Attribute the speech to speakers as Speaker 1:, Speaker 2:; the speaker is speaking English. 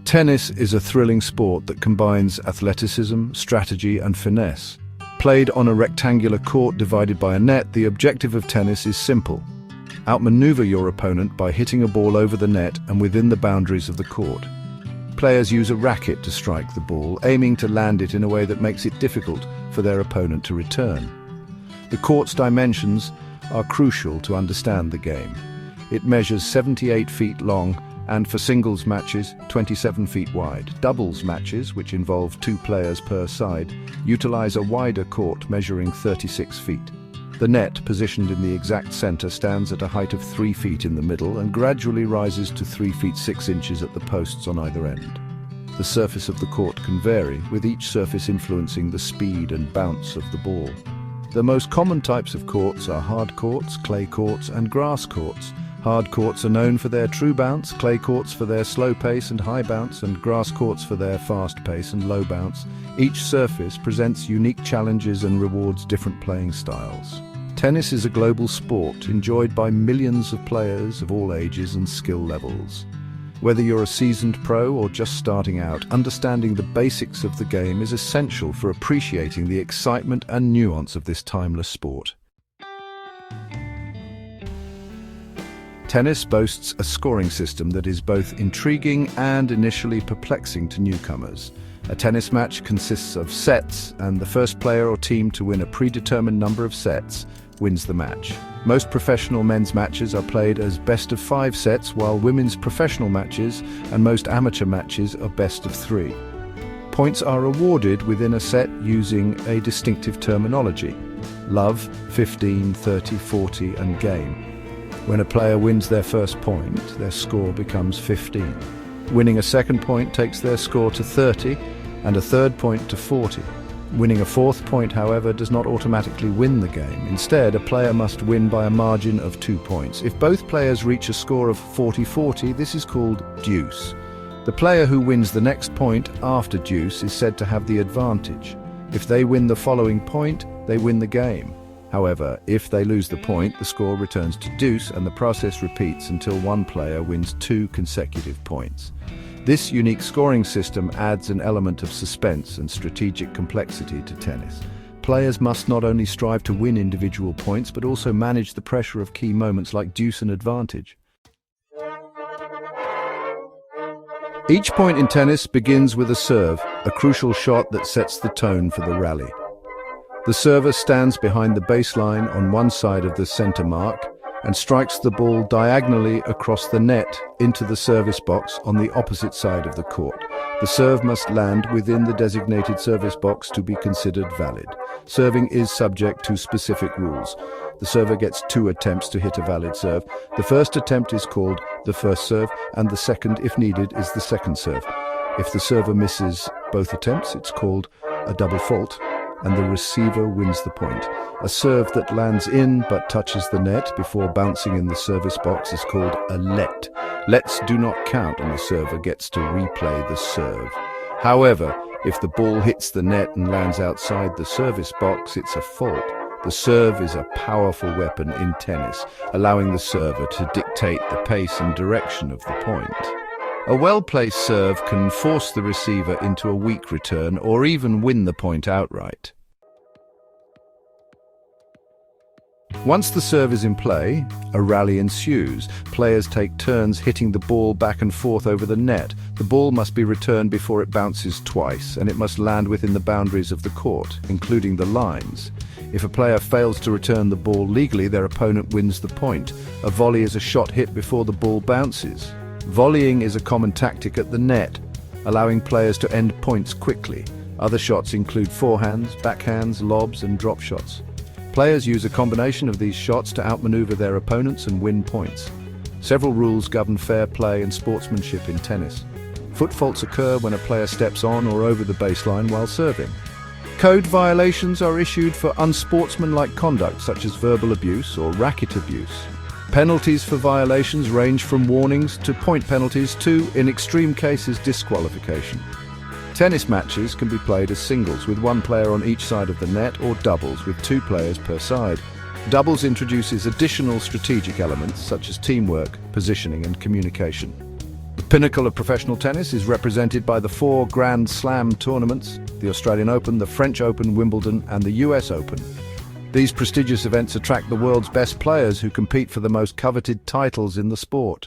Speaker 1: Tennis is a thrilling sport that combines athleticism, strategy, and finesse. Played on a rectangular court divided by a net, the objective of tennis is simple. Outmaneuver your opponent by hitting a ball over the net and within the boundaries of the court. Players use a racket to strike the ball, aiming to land it in a way that makes it difficult for their opponent to return. The court's dimensions are crucial to understand the game. It measures 78 feet long and, for singles matches, 27 feet wide. Doubles matches, which involve 2 players per side, utilize a wider court measuring 36 feet. The net, positioned in the exact center, stands at a height of 3 feet in the middle and gradually rises to 3 feet 6 inches at the posts on either end. The surface of the court can vary, with each surface influencing the speed and bounce of the ball. The most common types of courts are hard courts, clay courts, and grass courts. Hard courts are known for their true bounce, clay courts for their slow pace and high bounce, and grass courts for their fast pace and low bounce. Each surface presents unique challenges and rewards different playing styles. Tennis is a global sport enjoyed by millions of players of all ages and skill levels. Whether you're a seasoned pro or just starting out, understanding the basics of the game is essential for appreciating the excitement and nuance of this timeless sport. Tennis boasts a scoring system that is both intriguing and initially perplexing to newcomers. A tennis match consists of sets, and the first player or team to win a predetermined number of sets wins the match. Most professional men's matches are played as best-of-5 sets, while women's professional matches and most amateur matches are best-of-3. Points are awarded within a set using a distinctive terminology: love, 15, 30, 40, and game. When a player wins their first point, their score becomes 15. Winning a second point takes their score to 30, and a third point to 40. Winning a fourth point, however, does not automatically win the game. Instead, a player must win by a margin of 2 points. If both players reach a score of 40-40, this is called deuce. The player who wins the next point after deuce is said to have the advantage. If they win the following point, they win the game. However, if they lose the point, the score returns to deuce, and the process repeats until one player wins 2 consecutive points. This unique scoring system adds an element of suspense and strategic complexity to tennis. Players must not only strive to win individual points, but also manage the pressure of key moments like deuce and advantage. Each point in tennis begins with a serve, a crucial shot that sets the tone for the rally. The server stands behind the baseline on one side of the center mark and strikes the ball diagonally across the net into the service box on the opposite side of the court. The serve must land within the designated service box to be considered valid. Serving is subject to specific rules. The server gets 2 attempts to hit a valid serve. The first attempt is called the first serve, and the second, if needed, is the second serve. If the server misses both attempts, it's called a double fault, and the receiver wins the point. A serve that lands in but touches the net before bouncing in the service box is called a let. Lets do not count, and the server gets to replay the serve. However, if the ball hits the net and lands outside the service box, it's a fault. The serve is a powerful weapon in tennis, allowing the server to dictate the pace and direction of the point. A well-placed serve can force the receiver into a weak return or even win the point outright. Once the serve is in play, a rally ensues. Players take turns hitting the ball back and forth over the net. The ball must be returned before it bounces twice, and it must land within the boundaries of the court, including the lines. If a player fails to return the ball legally, their opponent wins the point. A volley is a shot hit before the ball bounces. Volleying is a common tactic at the net, allowing players to end points quickly. Other shots include forehands, backhands, lobs, and drop shots. Players use a combination of these shots to outmaneuver their opponents and win points. Several rules govern fair play and sportsmanship in tennis. Foot faults occur when a player steps on or over the baseline while serving. Code violations are issued for unsportsmanlike conduct, such as verbal abuse or racket abuse. Penalties for violations range from warnings to point penalties to, in extreme cases, disqualification. Tennis matches can be played as singles with one player on each side of the net, or doubles with 2 players per side. Doubles introduces additional strategic elements such as teamwork, positioning, and communication. The pinnacle of professional tennis is represented by the four Grand Slam tournaments: the Australian Open, the French Open, Wimbledon, and the US Open. These prestigious events attract the world's best players who compete for the most coveted titles in the sport.